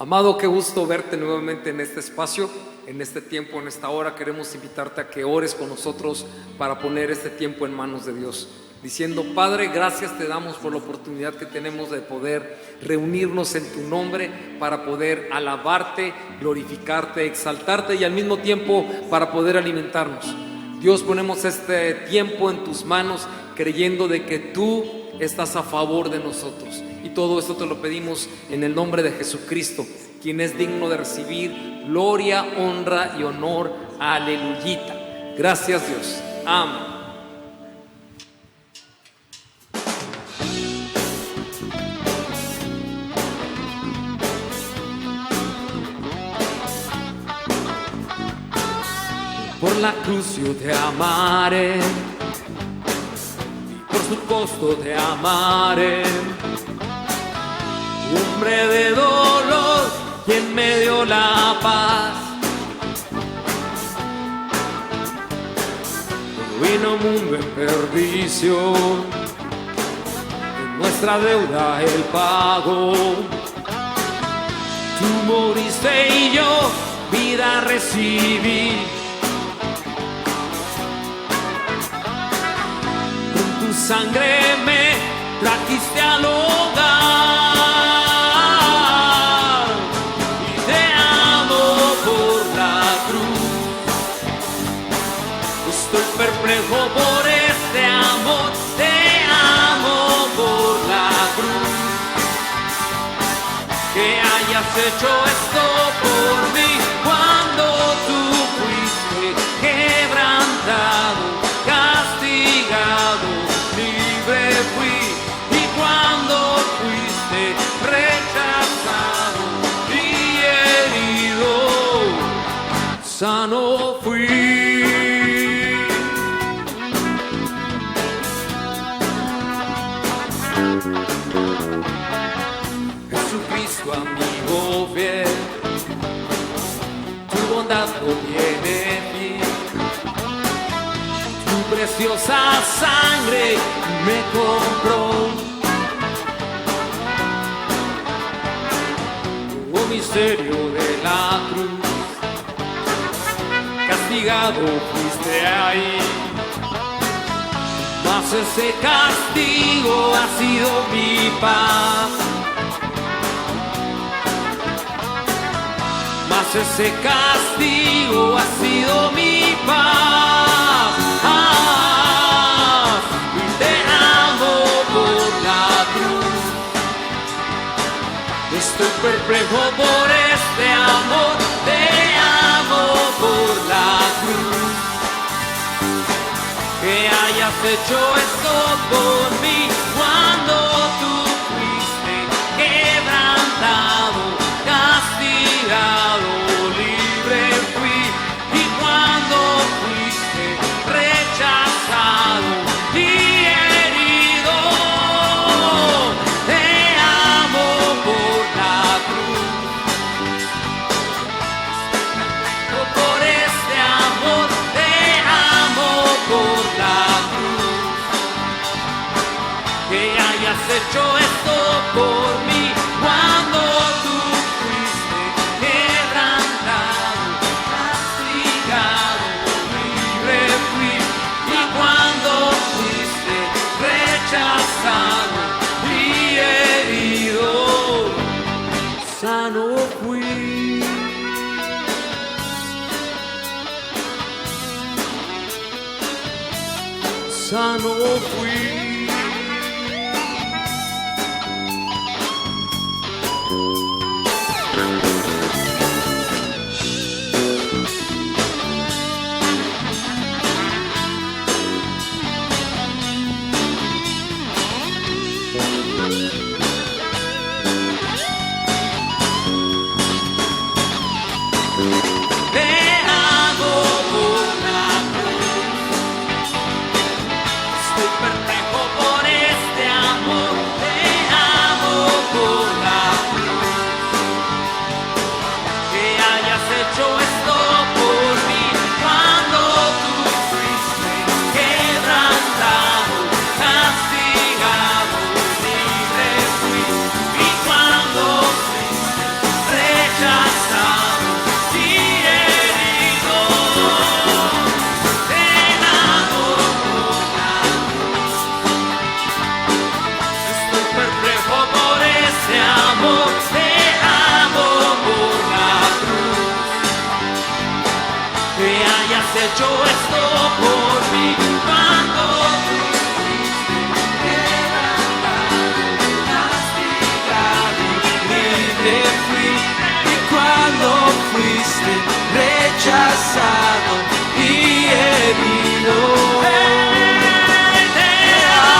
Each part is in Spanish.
Amado, qué gusto verte nuevamente en este espacio, en este tiempo, en esta hora. Queremos invitarte a que ores con nosotros para poner este tiempo en manos de Dios, diciendo: Padre, gracias te damos por la oportunidad que tenemos de poder reunirnos en tu nombre para poder alabarte, glorificarte, exaltarte y al mismo tiempo para poder alimentarnos. Dios, ponemos este tiempo en tus manos, creyendo de que tú estás a favor de nosotros. Y todo esto te lo pedimos en el nombre de Jesucristo, quien es digno de recibir gloria, honra y honor. Aleluyita. Gracias, Dios. Amén. Por la cruz yo te amaré, y por su costo te amaré. Hombre de dolor, quien me dio la paz. Vino mundo en perdición, en nuestra deuda el pago. Tú moriste y yo vida recibí. Con tu sangre me trajiste al hogar. Perplejo por este amor, te amo por la cruz. Que hayas hecho esto por mí, cuando tú fuiste quebrantado, castigado, libre fui. Y cuando fuiste rechazado y herido, sano fui. Amigo fiel, tu bondad no tiene fin. Tu preciosa sangre me compró. Oh misterio de la cruz, castigado fuiste ahí, mas ese castigo ha sido mi paz. Mas ese castigo ha sido mi paz. Y te amo por la cruz. Estoy perplejo por este amor. Te amo por la cruz. Que hayas hecho esto por mí, cuando tú fuiste quebrantado, castigado, libre fui. Y cuando fuiste rechazado y herido, te amo por la cruz. Por este amor, te amo por la cruz. Que hayas hecho esto por mí, cuando tú fuiste quebrantado, castigado, libre fui. Y cuando fuiste rechazado y herido, sano fui. Sano fui. Estoy perplejo hecho esto por mí. Cuando tú castigado, libre fui. Y cuando fuiste rechazado y herido, te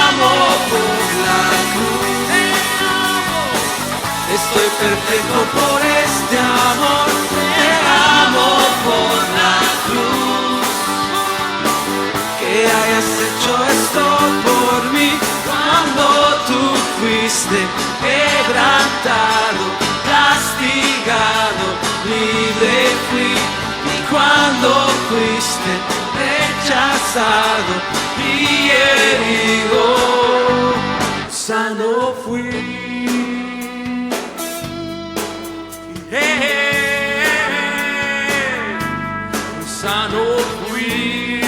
amo por la cruz. Estoy perplejo por este amor. Te amo por la cruz. Que hayas hecho esto por mí. Cuando tú fuiste quebrantado, castigado, libre fui. Y cuando fuiste rechazado y herido, sano fui. Sano fui.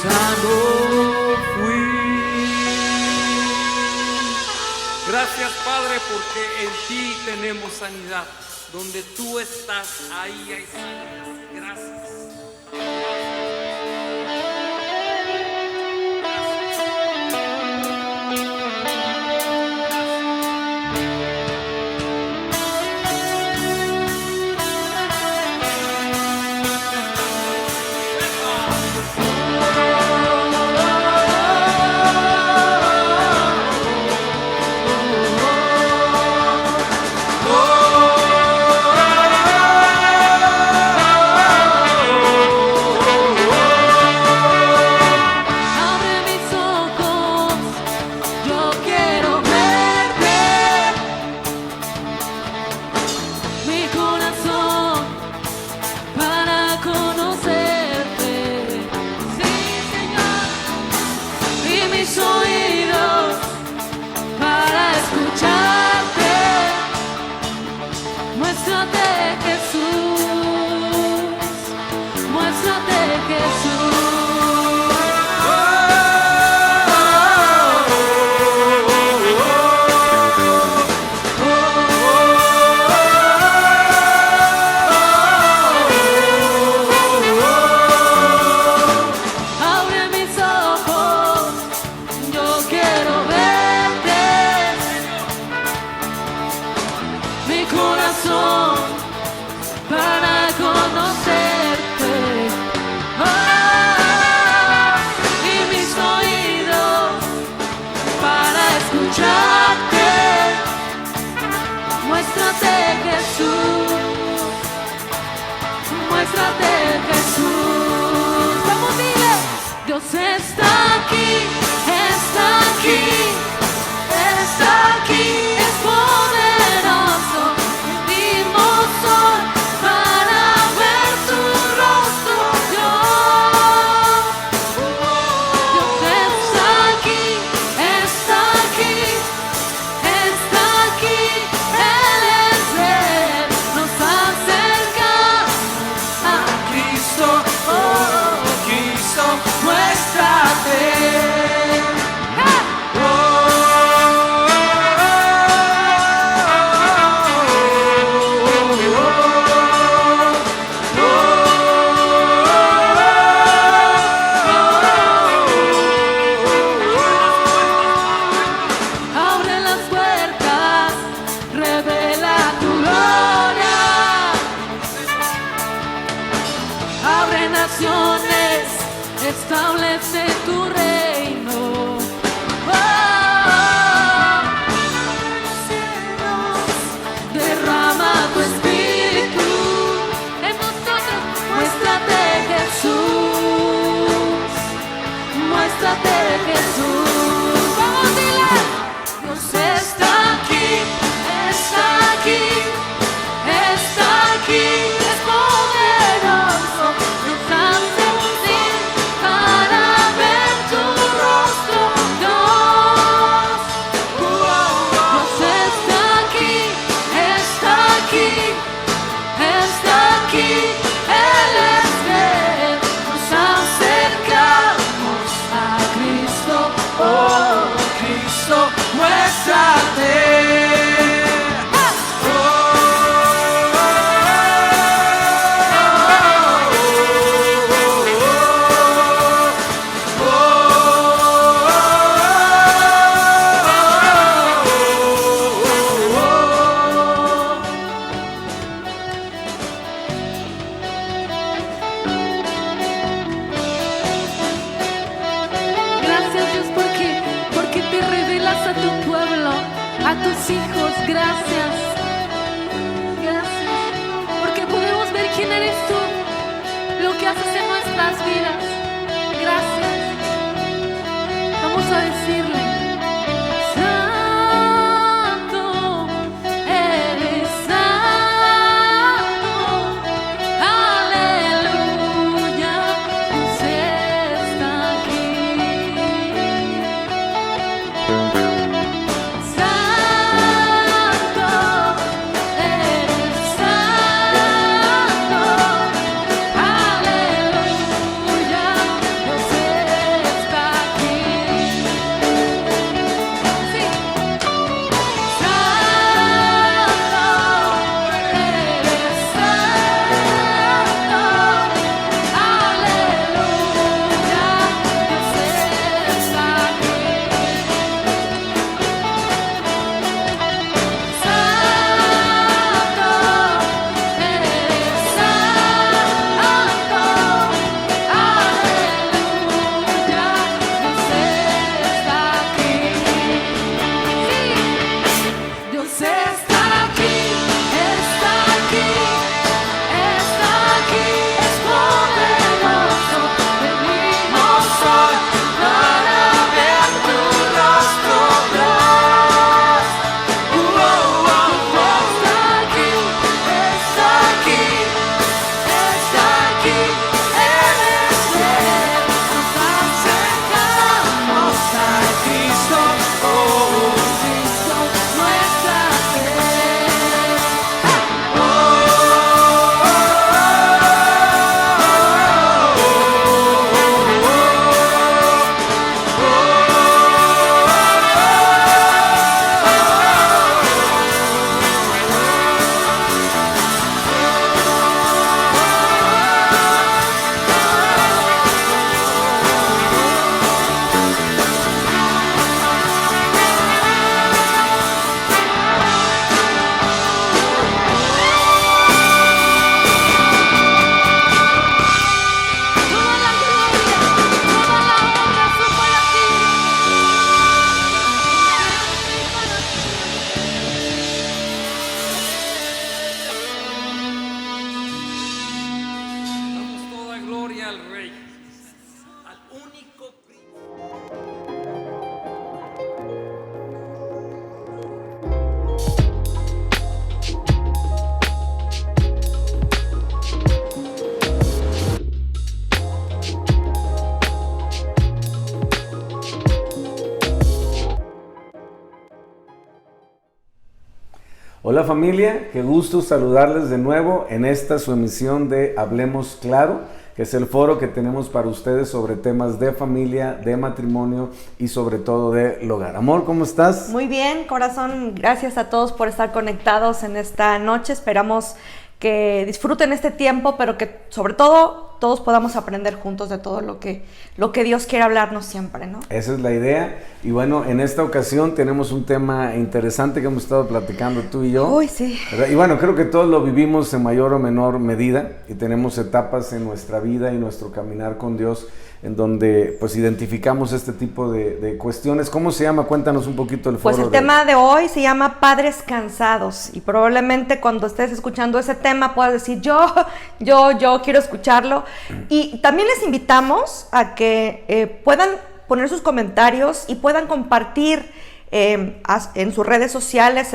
Sano fui. Gracias, Padre, porque en ti tenemos sanidad. Donde tú estás, ahí hay sanidad. Gracias. Dios está aquí, está aquí, está aquí, es poderoso, el mismo sol para ver tu rostro, Dios. Dios está aquí, está aquí, está aquí, Él es Él, nos acerca a Cristo, oh Cristo, muéstrate. Abre las puertas, revela tu gloria. Abre naciones, establece tu reino. Oh, cielos, derrama tu espíritu en nosotros. Muéstrate, Jesús. Muéstrate, Jesús. Vamos, dile. Dios está aquí, está aquí, está aquí, es poderoso, nos hace unir para ver tu rostro, Dios. Dios está aquí, está aquí, está aquí, Él es Él, nos acercamos a Cristo. Oh, tus hijos, gracias. Gracias, porque podemos ver quién eres tú, lo que haces en nuestras vidas. Gracias. Vamos a decirle: Santo, eres santo, aleluya, Dios está aquí. Santo, eres santo, aleluya, Dios está aquí. Sí. Dios está aquí, está aquí, está aquí, es poderoso. Venimos hoy para ver tu rostro, Dios. Está aquí, está aquí, está aquí, eres Él. Nos acercamos a Cristo, Cristo, nuestra fe. Toda la gloria, toda la honra son para ti. Damos toda gloria al Rey, al único príncipe. Hola familia, qué gusto saludarles de nuevo en esta su emisión de Hablemos Claro, que es el foro que tenemos para ustedes sobre temas de familia, de matrimonio y sobre todo del hogar. Amor, ¿cómo estás? Muy bien, corazón, gracias a todos por estar conectados en esta noche. Esperamos que disfruten este tiempo, pero que sobre todo todos podamos aprender juntos de todo lo que Dios quiere hablarnos siempre, ¿no? Esa es la idea. Y bueno, en esta ocasión tenemos un tema interesante que hemos estado platicando tú y yo. Uy, sí. ¿Verdad? Y bueno, creo que todos lo vivimos en mayor o menor medida y tenemos etapas en nuestra vida y nuestro caminar con Dios en donde pues identificamos este tipo de cuestiones. ¿Cómo se llama? Cuéntanos un poquito el foro. Pues el tema de hoy se llama Padres Cansados, y probablemente cuando estés escuchando ese tema puedas decir yo quiero escucharlo. Y también les invitamos a que puedan poner sus comentarios y puedan compartir en sus redes sociales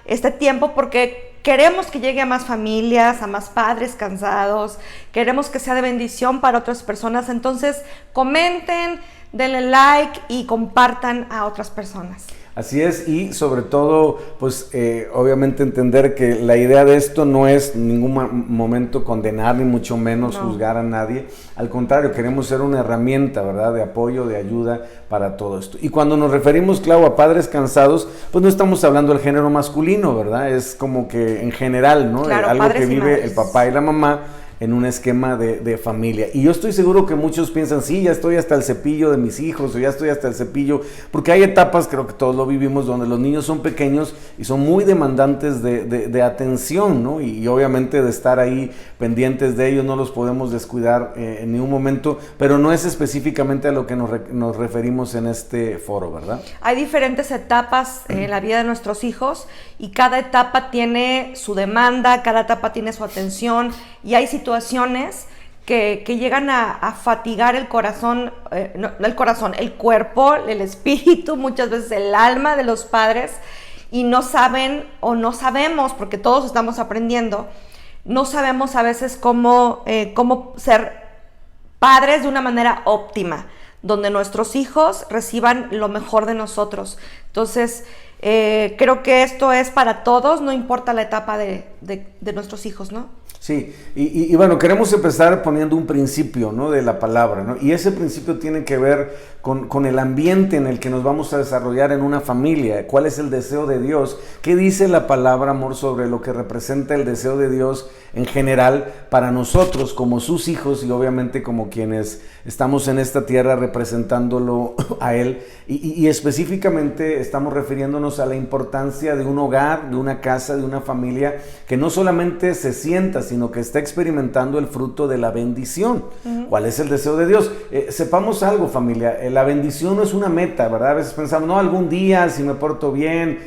este tiempo, porque queremos que llegue a más familias, a más padres cansados, queremos que sea de bendición para otras personas. Entonces comenten, denle like y compartan a otras personas. Así es, y sobre todo, pues obviamente entender que la idea de esto no es en ningún momento condenar, ni mucho menos juzgar a nadie. Al contrario, queremos ser una herramienta, ¿verdad?, de apoyo, de ayuda para todo esto. Y cuando nos referimos, claro, a padres cansados, pues no estamos hablando del género masculino, ¿verdad? Es como que en general, ¿no? Claro, algo que vive el papá y la mamá en un esquema de familia. Y yo estoy seguro que muchos piensan, sí, ya estoy hasta el cepillo de mis hijos, o ya estoy hasta el cepillo, porque hay etapas, creo que todos lo vivimos, donde los niños son pequeños y son muy demandantes de atención, ¿no? Y obviamente de estar ahí pendientes de ellos, no los podemos descuidar en ningún momento, pero no es específicamente a lo que nos referimos en este foro, ¿verdad? Hay diferentes etapas en la vida de nuestros hijos y cada etapa tiene su demanda, cada etapa tiene su atención y hay situaciones que llegan a fatigar el corazón, no el corazón, el cuerpo, el espíritu, muchas veces el alma de los padres y no saben o no sabemos, porque todos estamos aprendiendo, no sabemos a veces cómo ser padres de una manera óptima, donde nuestros hijos reciban lo mejor de nosotros. Entonces, creo que esto es para todos, no importa la etapa de nuestros hijos, ¿no? Sí, y bueno, queremos empezar poniendo un principio, ¿no?, de la palabra, ¿no? Y ese principio tiene que ver con el ambiente en el que nos vamos a desarrollar en una familia. ¿Cuál es el deseo de Dios? ¿Qué dice la palabra, amor, sobre lo que representa el deseo de Dios en general para nosotros como sus hijos y obviamente como quienes estamos en esta tierra representándolo a Él? Y específicamente estamos refiriéndonos a la importancia de un hogar, de una casa, de una familia que no solamente se sienta, sino que está experimentando el fruto de la bendición. ¿Cuál es el deseo de Dios? Sepamos algo, familia, la bendición no es una meta, ¿verdad? A veces pensamos, no, algún día si me porto bien,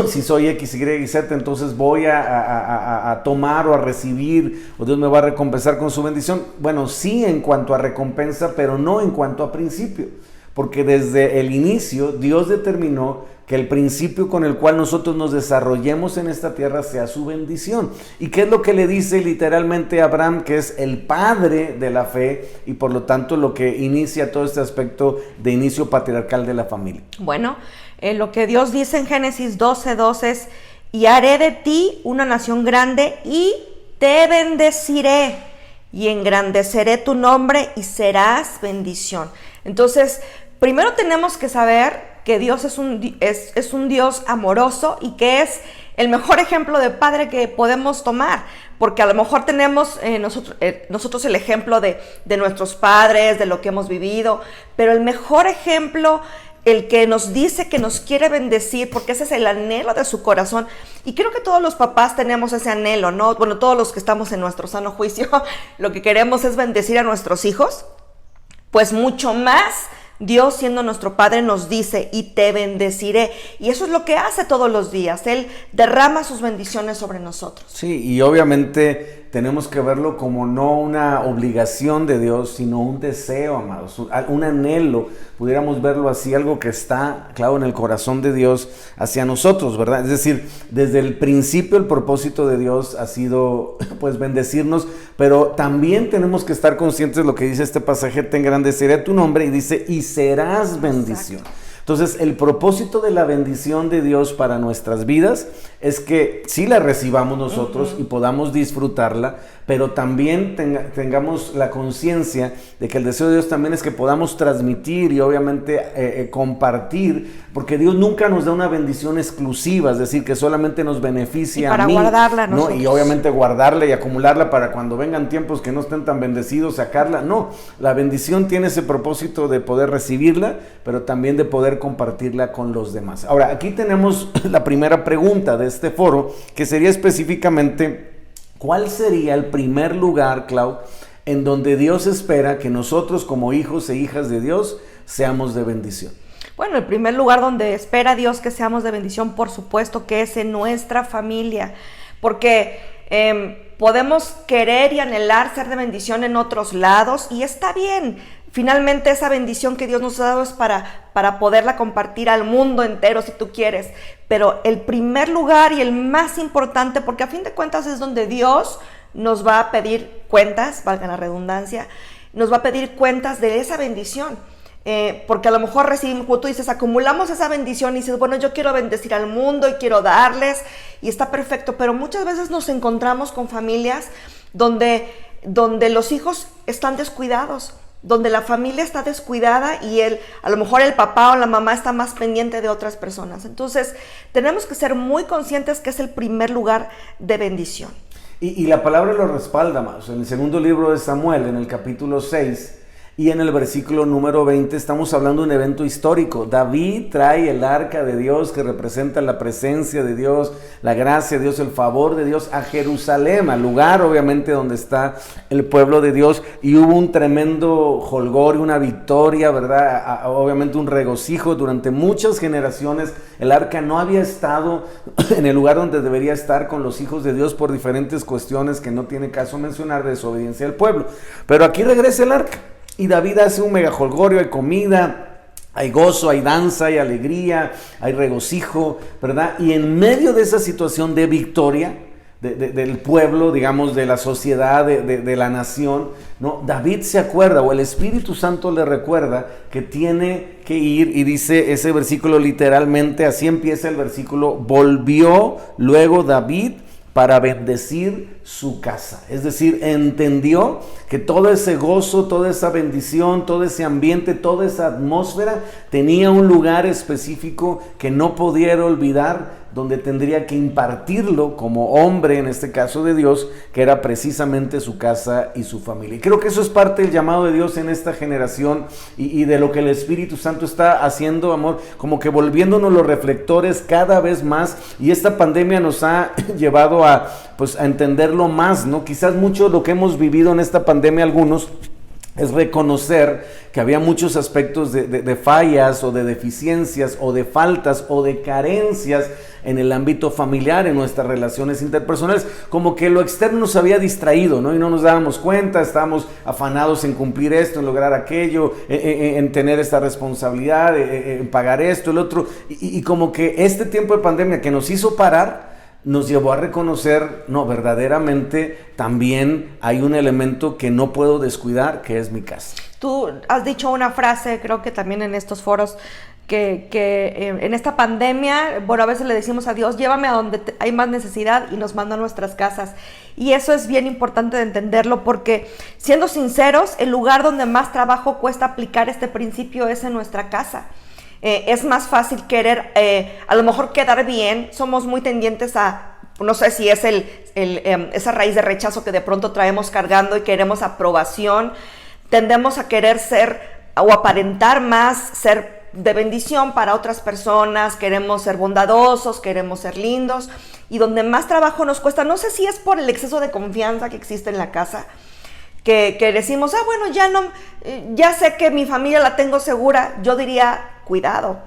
si soy X, Y y Z, entonces voy a tomar o a recibir, o Dios me va a recompensar con su bendición. Bueno, sí en cuanto a recompensa, pero no en cuanto a principio, porque desde el inicio Dios determinó que el principio con el cual nosotros nos desarrollemos en esta tierra sea su bendición. ¿Y qué es lo que le dice literalmente a Abraham, que es el padre de la fe y por lo tanto lo que inicia todo este aspecto de inicio patriarcal de la familia? Bueno, lo que Dios dice en Génesis 12:2 es: y haré de ti una nación grande y te bendeciré y engrandeceré tu nombre y serás bendición. Entonces, primero tenemos que saber que Dios es un Dios amoroso y que es el mejor ejemplo de padre que podemos tomar, porque a lo mejor tenemos nosotros el ejemplo de nuestros padres, de lo que hemos vivido, pero el mejor ejemplo, el que nos dice que nos quiere bendecir, porque ese es el anhelo de su corazón, y creo que todos los papás tenemos ese anhelo, ¿no? Bueno, todos los que estamos en nuestro sano juicio, lo que queremos es bendecir a nuestros hijos, pues mucho más Dios, siendo nuestro Padre, nos dice: y te bendeciré. Y eso es lo que hace todos los días. Él derrama sus bendiciones sobre nosotros. Sí, y obviamente tenemos que verlo como no una obligación de Dios, sino un deseo, amados, un anhelo. Pudiéramos verlo así, algo que está claro en el corazón de Dios hacia nosotros, ¿verdad? Es decir, desde el principio el propósito de Dios ha sido, pues, bendecirnos, pero también tenemos que estar conscientes de lo que dice este pasaje: te engrandeceré tu nombre, y dice: y serás bendición. Exacto. Entonces, el propósito de la bendición de Dios para nuestras vidas es que sí la recibamos nosotros y podamos disfrutarla, pero también tengamos la conciencia de que el deseo de Dios también es que podamos transmitir y obviamente compartir, porque Dios nunca nos da una bendición exclusiva, es decir, que solamente nos beneficia a mí, para guardarla ¿no? nosotros. Y obviamente guardarla y acumularla para cuando vengan tiempos que no estén tan bendecidos, sacarla. No, la bendición tiene ese propósito de poder recibirla, pero también de poder compartirla con los demás. Ahora, aquí tenemos la primera pregunta de este foro, que sería específicamente: ¿cuál sería el primer lugar, Clau, en donde Dios espera que nosotros como hijos e hijas de Dios seamos de bendición? Bueno, el primer lugar donde espera Dios que seamos de bendición, por supuesto que es en nuestra familia, porque podemos querer y anhelar ser de bendición en otros lados, y está bien. Finalmente, esa bendición que Dios nos ha dado es para poderla compartir al mundo entero, si tú quieres. Pero el primer lugar y el más importante, porque a fin de cuentas es donde Dios nos va a pedir cuentas, valga la redundancia, nos va a pedir cuentas de esa bendición. Porque a lo mejor recibimos, como tú dices, acumulamos esa bendición y dices: bueno, yo quiero bendecir al mundo y quiero darles, y está perfecto. Pero muchas veces nos encontramos con familias donde los hijos están descuidados, donde la familia está descuidada y a lo mejor el papá o la mamá está más pendiente de otras personas. Entonces, tenemos que ser muy conscientes que es el primer lugar de bendición. Y la palabra lo respalda más. En el segundo libro de Samuel, en el capítulo 6 y en el versículo número 20, estamos hablando de un evento histórico. David trae el arca de Dios, que representa la presencia de Dios, la gracia de Dios, el favor de Dios, a Jerusalén, al lugar obviamente donde está el pueblo de Dios, y hubo un tremendo jolgorio, una victoria, ¿verdad? Obviamente un regocijo. Durante muchas generaciones el arca no había estado en el lugar donde debería estar con los hijos de Dios por diferentes cuestiones que no tiene caso mencionar, de desobediencia del pueblo. Pero aquí regresa el arca. Y David hace un mega jolgorio, hay comida, hay gozo, hay danza, hay alegría, hay regocijo, ¿verdad? Y en medio de esa situación de victoria del pueblo, digamos, de la sociedad, de la nación, ¿no? David se acuerda, o el Espíritu Santo le recuerda que tiene que ir, y dice ese versículo literalmente, así empieza el versículo: volvió luego David para bendecir su casa. Es decir, entendió que todo ese gozo, toda esa bendición, todo ese ambiente, toda esa atmósfera tenía un lugar específico que no podía olvidar, donde tendría que impartirlo como hombre, en este caso de Dios, que era precisamente su casa y su familia. Y creo que eso es parte del llamado de Dios en esta generación, y de lo que el Espíritu Santo está haciendo, amor, como que volviéndonos los reflectores cada vez más. Y esta pandemia nos ha llevado a entenderlo más, ¿no? Quizás mucho lo que hemos vivido en esta pandemia, algunos, es reconocer que había muchos aspectos de fallas, o de deficiencias, o de faltas, o de carencias en el ámbito familiar, en nuestras relaciones interpersonales, como que lo externo nos había distraído, ¿no? Y no nos dábamos cuenta, estábamos afanados en cumplir esto, en lograr aquello, en tener esta responsabilidad, en pagar esto, el otro, y como que este tiempo de pandemia que nos hizo parar, nos llevó a reconocer, no, verdaderamente también hay un elemento que no puedo descuidar, que es mi casa. Tú has dicho una frase, creo que también en estos foros, que en esta pandemia, bueno, a veces le decimos a Dios, llévame a donde hay más necesidad, y nos manda a nuestras casas. Y eso es bien importante de entenderlo, porque, siendo sinceros, el lugar donde más trabajo cuesta aplicar este principio es en nuestra casa. Es más fácil querer, a lo mejor quedar bien. Somos muy tendientes a, no sé si es esa raíz de rechazo que de pronto traemos cargando y queremos aprobación. Tendemos a querer ser o aparentar más, ser de bendición para otras personas. Queremos ser bondadosos, queremos ser lindos. Y donde más trabajo nos cuesta, no sé si es por el exceso de confianza que existe en la casa, que decimos, bueno, ya sé que mi familia la tengo segura. Yo diría, cuidado,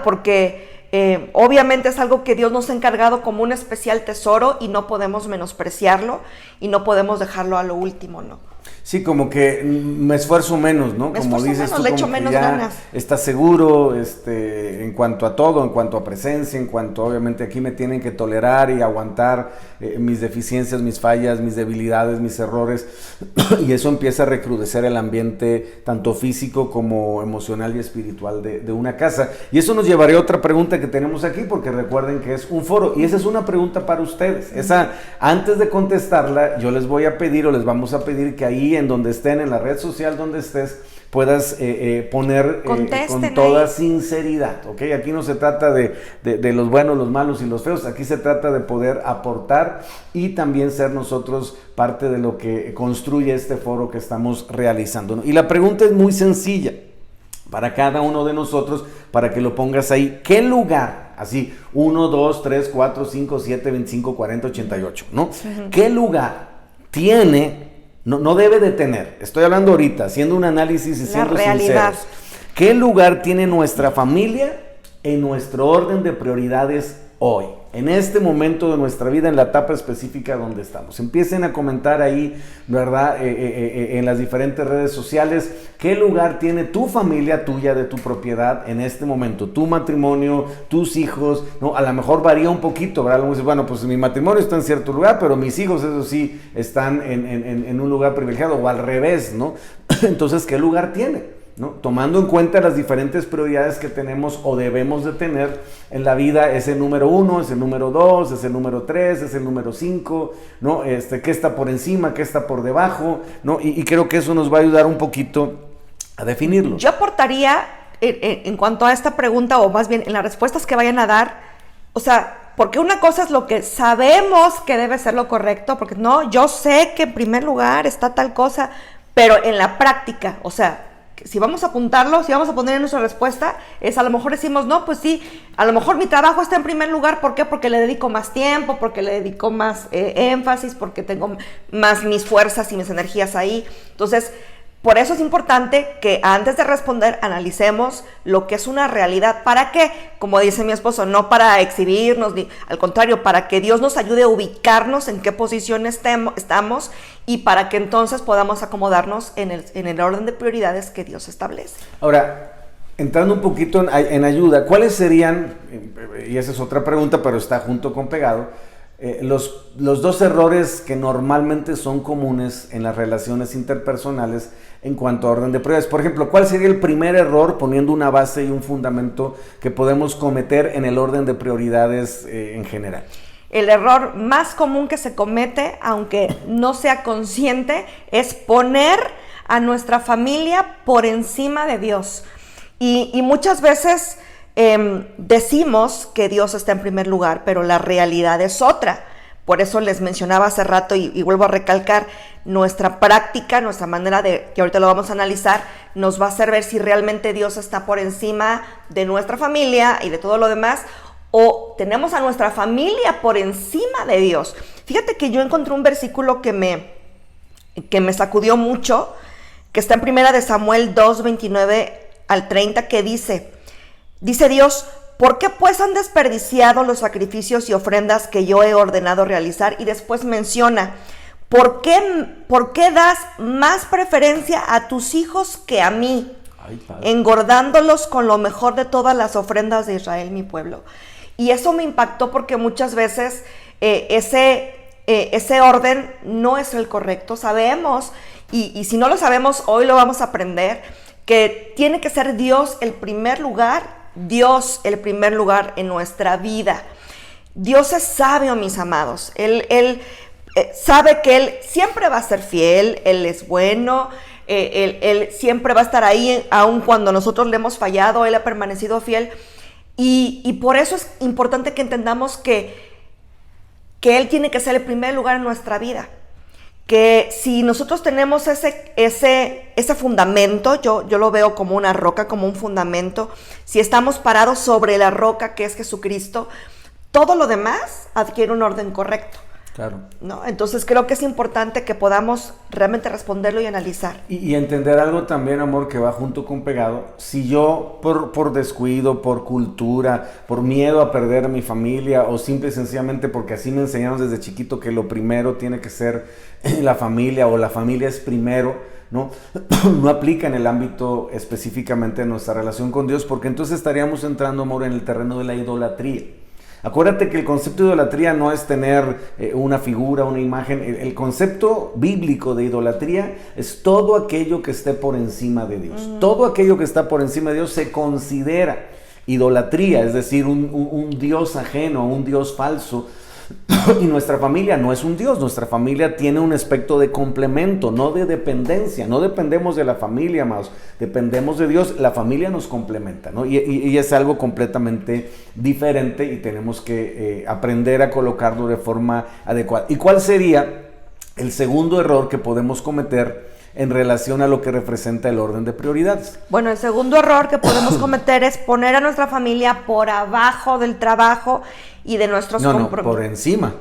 porque obviamente es algo que Dios nos ha encargado como un especial tesoro, y no podemos menospreciarlo, y no podemos dejarlo a lo último, ¿no? Sí, como que me esfuerzo menos, ¿no? Como dices tú, le echo menos ganas. Estás seguro, en cuanto a todo, en cuanto a presencia, en cuanto, obviamente, aquí me tienen que tolerar y aguantar mis deficiencias, mis fallas, mis debilidades, mis errores, y eso empieza a recrudecer el ambiente, tanto físico como emocional y espiritual de una casa. Y eso nos llevaría a otra pregunta que tenemos aquí, porque recuerden que es un foro, y esa es una pregunta para ustedes. Esa, antes de contestarla, yo les voy a pedir, o les vamos a pedir, que ahí en donde estén, en la red social donde estés, puedas poner con toda sinceridad, ¿ok? Aquí no se trata de los buenos, los malos y los feos. Aquí se trata de poder aportar y también ser nosotros parte de lo que construye este foro que estamos realizando, ¿no? Y la pregunta es muy sencilla para cada uno de nosotros, para que lo pongas ahí. ¿Qué lugar? Así, 1, 2, 3, 4, 5, 7, 25, 40, 88, ¿no? Uh-huh. ¿Qué lugar tiene... No debe de tener, estoy hablando ahorita, haciendo un análisis y siendo sinceros, ¿qué lugar tiene nuestra familia en nuestro orden de prioridades hoy? En este momento de nuestra vida, en la etapa específica donde estamos. Empiecen a comentar ahí, ¿verdad? En las diferentes redes sociales, ¿qué lugar tiene tu familia tuya, de tu propiedad en este momento? Tu matrimonio, tus hijos, ¿no? A lo mejor varía un poquito, ¿verdad? Bueno, pues mi matrimonio está en cierto lugar, pero mis hijos, eso sí, están en un lugar privilegiado, o al revés, ¿no? Entonces, ¿qué lugar tiene? ¿No? Tomando en cuenta las diferentes prioridades que tenemos o debemos de tener en la vida. Es el número 1, es el número 2, es el número 3, es el número 5, ¿no? ¿Qué está por encima, qué está por debajo, ¿no? Y creo que eso nos va a ayudar un poquito a definirlo. Yo aportaría en cuanto a esta pregunta, o más bien en las respuestas que vayan a dar, o sea, porque una cosa es lo que sabemos que debe ser lo correcto, porque no, yo sé que en primer lugar está tal cosa, pero en la práctica, o sea, si vamos a apuntarlo, si vamos a poner en nuestra respuesta, es a lo mejor decimos, no, pues sí, a lo mejor mi trabajo está en primer lugar, ¿por qué? Porque le dedico más tiempo, porque le dedico más énfasis, porque tengo más mis fuerzas y mis energías ahí. Entonces, por eso es importante que antes de responder analicemos lo que es una realidad. ¿Para qué? Como dice mi esposo, no para exhibirnos, ni, al contrario, para que Dios nos ayude a ubicarnos en qué posición estamos y para que entonces podamos acomodarnos en el orden de prioridades que Dios establece. Ahora, entrando un poquito en ayuda, ¿cuáles serían, y esa es otra pregunta, pero está junto con pegado, los dos errores que normalmente son comunes en las relaciones interpersonales en cuanto a orden de prioridades? Por ejemplo, ¿cuál sería el primer error, poniendo una base y un fundamento, que podemos cometer en el orden de prioridades en general? El error más común que se comete, aunque no sea consciente, es poner a nuestra familia por encima de Dios. Y muchas veces decimos que Dios está en primer lugar, pero la realidad es otra. Por eso les mencionaba hace rato y vuelvo a recalcar, nuestra práctica, nuestra manera de, que ahorita lo vamos a analizar, nos va a hacer ver si realmente Dios está por encima de nuestra familia y de todo lo demás, o tenemos a nuestra familia por encima de Dios. Fíjate que yo encontré un versículo que me sacudió mucho, que está en 1 Samuel 2, 29 al 30, que dice Dios: ¿por qué pues han desperdiciado los sacrificios y ofrendas que yo he ordenado realizar? Y después menciona, ¿por qué das más preferencia a tus hijos que a mí? Ay, engordándolos con lo mejor de todas las ofrendas de Israel, mi pueblo. Y eso me impactó porque muchas veces ese orden no es el correcto. Sabemos, y si no lo sabemos, hoy lo vamos a aprender, que tiene que ser Dios el primer lugar, Dios el primer lugar en nuestra vida. Dios es sabio, mis amados. Él sabe que Él siempre va a ser fiel, Él es bueno, Él siempre va a estar ahí, aun cuando nosotros le hemos fallado, Él ha permanecido fiel. Y por eso es importante que entendamos que Él tiene que ser el primer lugar en nuestra vida. Que si nosotros tenemos ese fundamento, yo lo veo como una roca, como un fundamento, si estamos parados sobre la roca que es Jesucristo, todo lo demás adquiere un orden correcto. Claro. ¿No? Entonces creo que es importante que podamos realmente responderlo y analizar. Y entender algo también, amor, que va junto con pegado. Si yo por descuido, por cultura, por miedo a perder a mi familia, o simple y sencillamente porque así me enseñaron desde chiquito que lo primero tiene que ser la familia, o la familia es primero, ¿no? No aplica en el ámbito específicamente de nuestra relación con Dios, porque entonces estaríamos entrando, amor, en el terreno de la idolatría. Acuérdate que el concepto de idolatría no es tener una figura, una imagen. El concepto bíblico de idolatría es todo aquello que esté por encima de Dios. Todo aquello que está por encima de Dios se considera idolatría, es decir, un Dios ajeno, un Dios falso. Y nuestra familia no es un Dios, nuestra familia tiene un aspecto de complemento, no de dependencia. No dependemos de la familia, amados, dependemos de Dios. La familia nos complementa, ¿no? Y es algo completamente diferente y tenemos que aprender a colocarlo de forma adecuada. ¿Y cuál sería el segundo error que podemos cometer en relación a lo que representa el orden de prioridades? Bueno, el segundo error que podemos cometer es poner a nuestra familia por abajo del trabajo y de nuestros compromisos. No, por encima.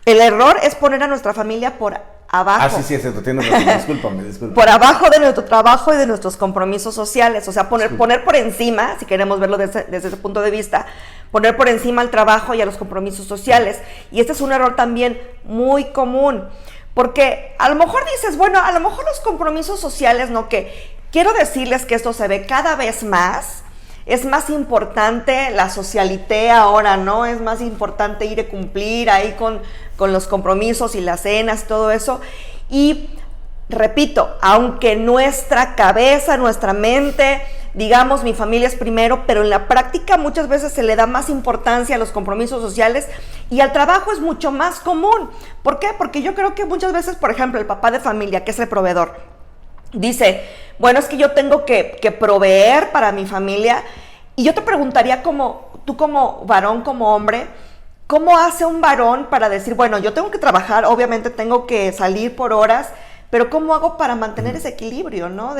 El error es poner a nuestra familia por abajo. Ah, sí, eso tienes razón. Discúlpame. Por abajo de nuestro trabajo y de nuestros compromisos sociales. O sea, poner por encima, si queremos verlo desde ese punto de vista, poner por encima al trabajo y a los compromisos sociales. Y este es un error también muy común. Porque a lo mejor dices, bueno, a lo mejor los compromisos sociales, ¿no? Que quiero decirles que esto se ve cada vez más. Es más importante la socialité ahora, ¿no? Es más importante ir a cumplir ahí con los compromisos y las cenas, todo eso. Y repito, aunque nuestra cabeza, nuestra mente, digamos, mi familia es primero, pero en la práctica muchas veces se le da más importancia a los compromisos sociales y al trabajo es mucho más común. ¿Por qué? Porque yo creo que muchas veces, por ejemplo, el papá de familia, que es el proveedor, dice, bueno, es que yo tengo que proveer para mi familia. Y yo te preguntaría como, tú como varón, como hombre, ¿cómo hace un varón para decir, bueno, yo tengo que trabajar, obviamente tengo que salir por horas, pero ¿cómo hago para mantener ese equilibrio, no?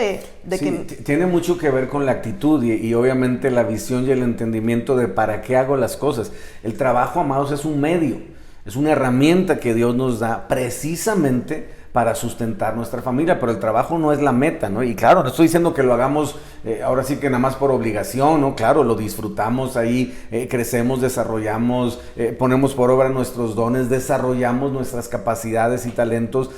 Tiene mucho que ver con la actitud y obviamente la visión y el entendimiento de para qué hago las cosas. El trabajo, amados, es un medio, es una herramienta que Dios nos da precisamente para sustentar nuestra familia, pero el trabajo no es la meta, ¿no? Y claro, no estoy diciendo que lo hagamos ahora sí que nada más por obligación, ¿no? Claro, lo disfrutamos ahí, crecemos, desarrollamos, ponemos por obra nuestros dones, desarrollamos nuestras capacidades y talentos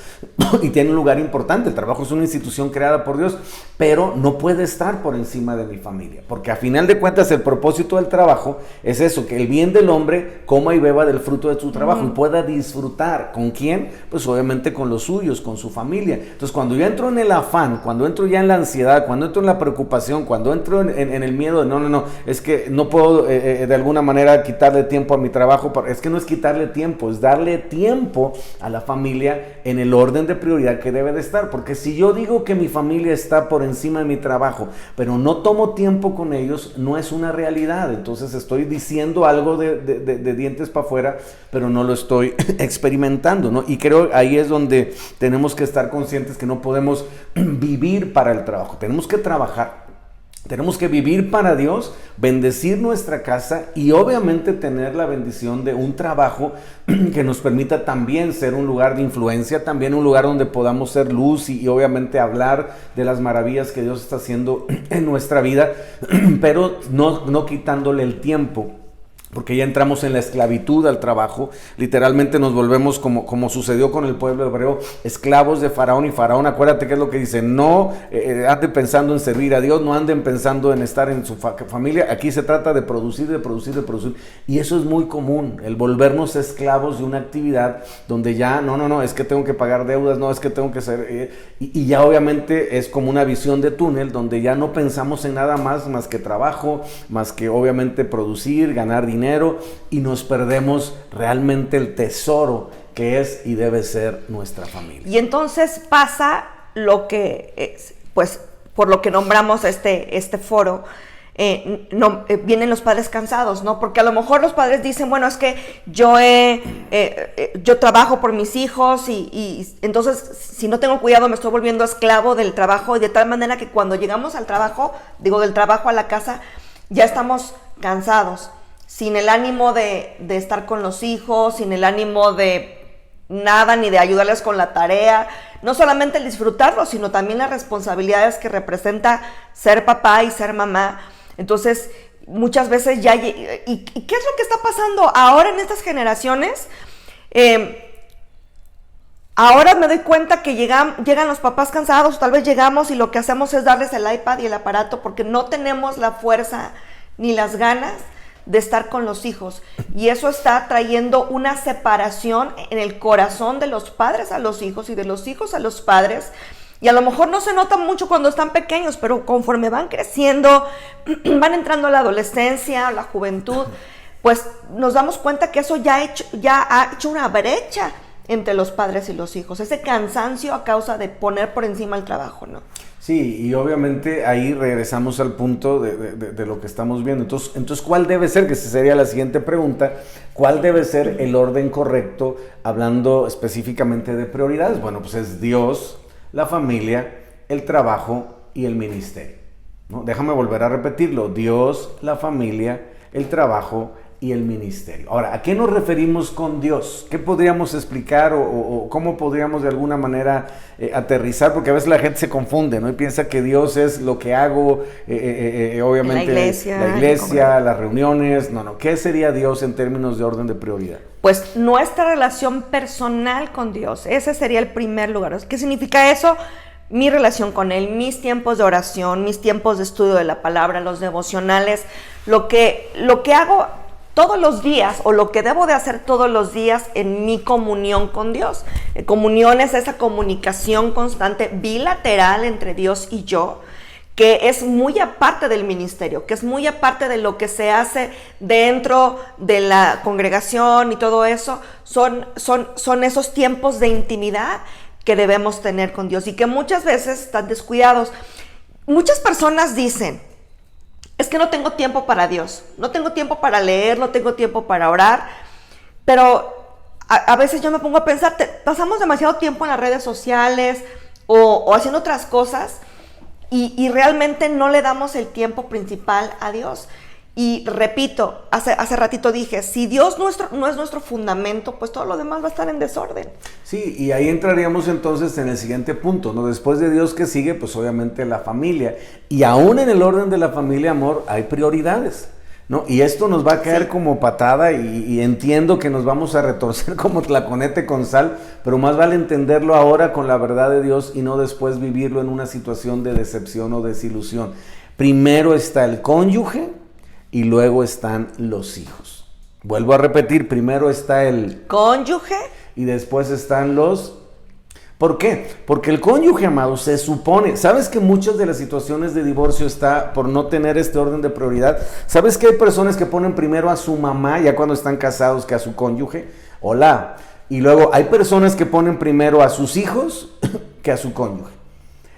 y tiene un lugar importante. El trabajo es una institución creada por Dios, pero no puede estar por encima de mi familia, porque a final de cuentas el propósito del trabajo es eso, que el bien del hombre coma y beba del fruto de su trabajo y pueda disfrutar. ¿Con quién? Pues obviamente con los suyos, con su familia. Entonces cuando yo entro en el afán, cuando entro ya en la ansiedad, cuando entro en la preocupación, cuando entro en el miedo de no, es que no puedo de alguna manera quitarle tiempo a mi trabajo, es que no es quitarle tiempo, es darle tiempo a la familia en el orden de prioridad que debe de estar, porque si yo digo que mi familia está por encima de mi trabajo, pero no tomo tiempo con ellos, no es una realidad. Entonces estoy diciendo algo de dientes para afuera, pero no lo estoy experimentando, ¿no? Y creo ahí es donde tenemos que estar conscientes que no podemos vivir para el trabajo, tenemos que trabajar. Tenemos que vivir para Dios, bendecir nuestra casa y obviamente tener la bendición de un trabajo que nos permita también ser un lugar de influencia, también un lugar donde podamos ser luz y obviamente hablar de las maravillas que Dios está haciendo en nuestra vida, pero no quitándole el tiempo. Porque ya entramos en la esclavitud al trabajo, literalmente nos volvemos como sucedió con el pueblo hebreo, esclavos de Faraón. Y Faraón, acuérdate que es lo que dice, no anden pensando en servir a Dios, no anden pensando en estar en su familia, aquí se trata de producir, y eso es muy común, el volvernos esclavos de una actividad donde ya, no, es que tengo que pagar deudas, no, es que tengo que ser, y ya obviamente es como una visión de túnel, donde ya no pensamos en nada más que trabajo, más que obviamente producir, ganar dinero, y nos perdemos realmente el tesoro que es y debe ser nuestra familia. Y entonces pasa lo que es, pues por lo que nombramos este foro, vienen los padres cansados, ¿no? Porque a lo mejor los padres dicen, bueno, es que yo trabajo por mis hijos y entonces si no tengo cuidado me estoy volviendo esclavo del trabajo, y de tal manera que cuando llegamos al trabajo, del trabajo a la casa, ya estamos cansados, sin el ánimo de estar con los hijos, sin el ánimo de nada, ni de ayudarles con la tarea, no solamente el disfrutarlo, sino también las responsabilidades que representa ser papá y ser mamá. Entonces, muchas veces ¿y qué es lo que está pasando ahora en estas generaciones? Ahora me doy cuenta que llegan los papás cansados, tal vez llegamos y lo que hacemos es darles el iPad y el aparato porque no tenemos la fuerza ni las ganas de estar con los hijos, y eso está trayendo una separación en el corazón de los padres a los hijos y de los hijos a los padres, y a lo mejor no se nota mucho cuando están pequeños, pero conforme van creciendo, van entrando a la adolescencia, a la juventud, pues nos damos cuenta que eso ya ha hecho una brecha entre los padres y los hijos, ese cansancio a causa de poner por encima el trabajo, ¿no? Sí, y obviamente ahí regresamos al punto de lo que estamos viendo. Entonces, ¿cuál debe ser? Que esa sería la siguiente pregunta. ¿Cuál debe ser el orden correcto, hablando específicamente de prioridades? Bueno, pues es Dios, la familia, el trabajo y el ministerio, ¿no? Déjame volver a repetirlo. Dios, la familia, el trabajo y el ministerio. Ahora, ¿a qué nos referimos con Dios? ¿Qué podríamos explicar o cómo podríamos de alguna manera aterrizar? Porque a veces la gente se confunde, ¿no? Y piensa que Dios es lo que hago, obviamente la iglesia, las reuniones. No, ¿qué sería Dios en términos de orden de prioridad? Pues nuestra relación personal con Dios, ese sería el primer lugar. ¿Qué significa eso? Mi relación con Él, mis tiempos de oración, mis tiempos de estudio de la palabra, los devocionales, lo que hago todos los días, o lo que debo de hacer todos los días en mi comunión con Dios. Comunión es esa comunicación constante bilateral entre Dios y yo, que es muy aparte del ministerio, que es muy aparte de lo que se hace dentro de la congregación y todo eso. Son esos tiempos de intimidad que debemos tener con Dios y que muchas veces están descuidados. Muchas personas dicen, es que no tengo tiempo para Dios, no tengo tiempo para leer, no tengo tiempo para orar, pero a veces yo me pongo a pensar, pasamos demasiado tiempo en las redes sociales o haciendo otras cosas y realmente no le damos el tiempo principal a Dios. Y repito, hace ratito dije, si Dios no es nuestro fundamento, pues todo lo demás va a estar en desorden. Sí, y ahí entraríamos entonces en el siguiente punto, ¿no? Después de Dios, ¿qué sigue? Pues obviamente la familia. Y aún en el orden de la familia, amor, hay prioridades, ¿no? Y esto nos va a caer como patada y entiendo que nos vamos a retorcer como tlaconete con sal, pero más vale entenderlo ahora con la verdad de Dios y no después vivirlo en una situación de decepción o desilusión. Primero está el cónyuge y luego están los hijos. Vuelvo a repetir, primero está el cónyuge y después están los... ¿Por qué? Porque el cónyuge, amado, se supone... ¿Sabes que muchas de las situaciones de divorcio está por no tener este orden de prioridad? ¿Sabes que hay personas que ponen primero a su mamá ya cuando están casados que a su cónyuge? Hola. Y luego hay personas que ponen primero a sus hijos que a su cónyuge.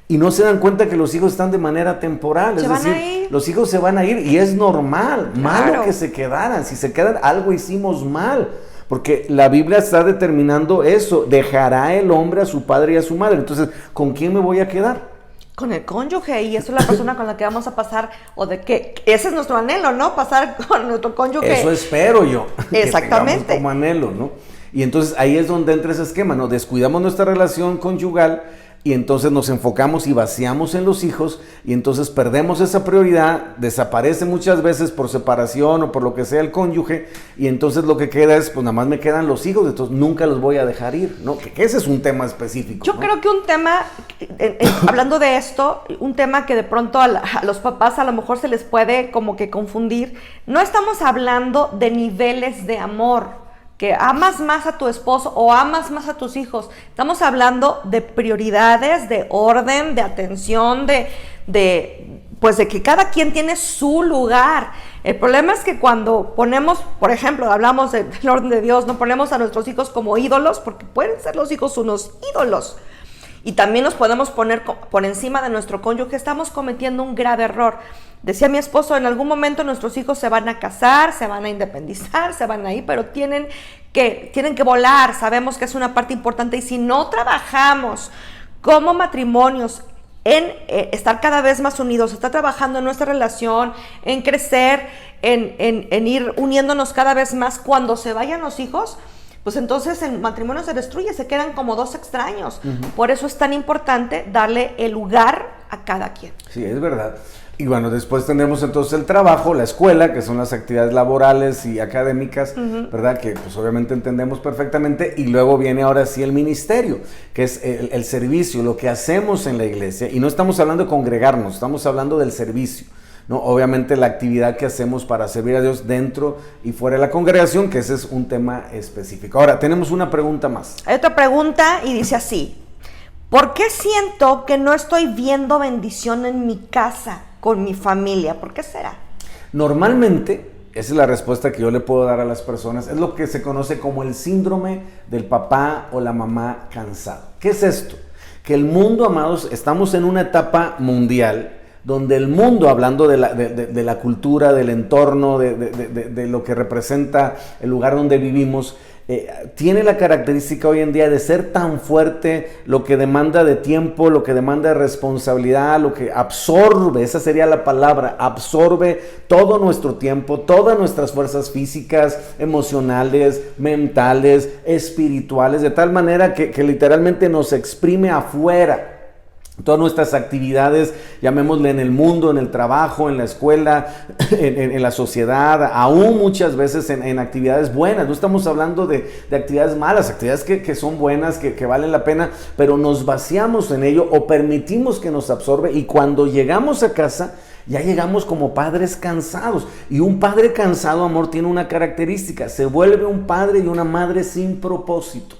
Y no se dan cuenta que los hijos están de manera temporal, es decir, los hijos se van a ir y es normal, malo que se quedaran, si se quedan algo hicimos mal, porque la Biblia está determinando eso, dejará el hombre a su padre y a su madre, entonces, ¿con quién me voy a quedar? Con el cónyuge, y eso es la persona con la que vamos a pasar, o de que, ese es nuestro anhelo, ¿no? Pasar con nuestro cónyuge. Eso espero yo, exactamente, que como anhelo, ¿no? Y entonces ahí es donde entra ese esquema, ¿no? Descuidamos nuestra relación conyugal, y entonces nos enfocamos y vaciamos en los hijos y entonces perdemos esa prioridad, desaparece muchas veces por separación o por lo que sea el cónyuge y entonces lo que queda es, pues nada más me quedan los hijos, entonces nunca los voy a dejar ir, ¿no? Que ese es un tema específico. Yo creo que un tema, hablando de esto, un tema que de pronto a los papás a lo mejor se les puede como que confundir, no estamos hablando de niveles de amor, que amas más a tu esposo o amas más a tus hijos. Estamos hablando de prioridades, de orden, de atención, pues de que cada quien tiene su lugar. El problema es que cuando ponemos, por ejemplo, hablamos del orden de Dios, no ponemos a nuestros hijos como ídolos, porque pueden ser los hijos unos ídolos. Y también nos podemos poner por encima de nuestro cónyuge, estamos cometiendo un grave error. Decía mi esposo, en algún momento nuestros hijos se van a casar, se van a independizar, se van a ir, pero tienen que volar, sabemos que es una parte importante y si no trabajamos como matrimonios en estar cada vez más unidos, estar trabajando en nuestra relación, en crecer, en ir uniéndonos cada vez más cuando se vayan los hijos, pues entonces el matrimonio se destruye, se quedan como dos extraños. Por eso es tan importante darle el lugar a cada quien. Sí, es verdad. Y bueno, después tendremos entonces el trabajo, la escuela, que son las actividades laborales y académicas, ¿verdad? Que pues obviamente entendemos perfectamente. Y luego viene ahora sí el ministerio, que es el servicio, lo que hacemos en la iglesia. Y no estamos hablando de congregarnos, estamos hablando del servicio, ¿no? Obviamente la actividad que hacemos para servir a Dios dentro y fuera de la congregación, que ese es un tema específico. Ahora, tenemos una pregunta más. Hay otra pregunta y dice así: ¿por qué siento que no estoy viendo bendición en mi casa, con mi familia? ¿Por qué será? Normalmente, esa es la respuesta que yo le puedo dar a las personas, es lo que se conoce como el síndrome del papá o la mamá cansado. ¿Qué es esto? Que el mundo, amados, estamos en una etapa mundial donde el mundo, hablando de la cultura, del entorno, de lo que representa el lugar donde vivimos, tiene la característica hoy en día de ser tan fuerte, lo que demanda de tiempo, lo que demanda de responsabilidad, lo que absorbe, esa sería la palabra, absorbe todo nuestro tiempo, todas nuestras fuerzas físicas, emocionales, mentales, espirituales, de tal manera que literalmente nos exprime afuera. Todas nuestras actividades, llamémosle en el mundo, en el trabajo, en la escuela, en la sociedad, aún muchas veces en actividades buenas. No estamos hablando de actividades malas, actividades que son buenas, que valen la pena, pero nos vaciamos en ello o permitimos que nos absorbe y cuando llegamos a casa, ya llegamos como padres cansados. Y un padre cansado, amor, tiene una característica: se vuelve un padre y una madre sin propósito.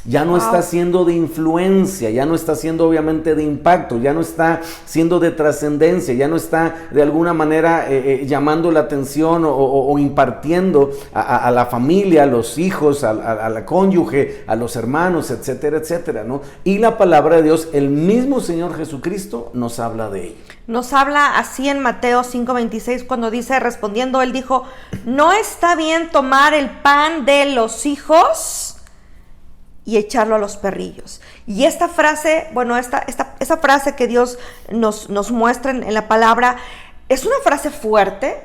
ya no está siendo de influencia, ya no está siendo obviamente de impacto, ya no está siendo de trascendencia, ya no está de alguna manera llamando la atención o impartiendo a la familia, a los hijos, a la cónyuge, a los hermanos, etcétera, etcétera, ¿no? Y la palabra de Dios, el mismo Señor Jesucristo nos habla de ello. Nos habla así en Mateo 5:26 cuando dice, respondiendo, él dijo, no está bien tomar el pan de los hijos y echarlo a los perrillos. Y esta frase, bueno, esa frase que Dios nos muestra en la palabra, es una frase fuerte,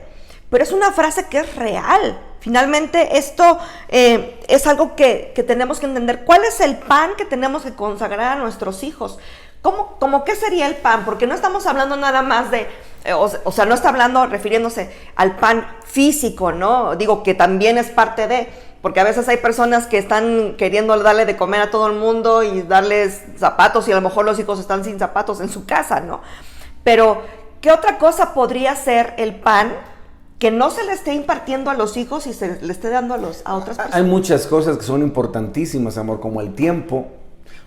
pero es una frase que es real. Finalmente esto es algo que tenemos que entender. ¿Cuál es el pan que tenemos que consagrar a nuestros hijos? ¿Cómo qué sería el pan? Porque no estamos hablando nada más de, o sea, no está hablando refiriéndose al pan físico, ¿no? Digo que también es parte de, porque a veces hay personas que están queriendo darle de comer a todo el mundo y darles zapatos y a lo mejor los hijos están sin zapatos en su casa, ¿no? Pero, ¿qué otra cosa podría ser el pan que no se le esté impartiendo a los hijos y se le esté dando a otras personas? Hay muchas cosas que son importantísimas, amor, como el tiempo,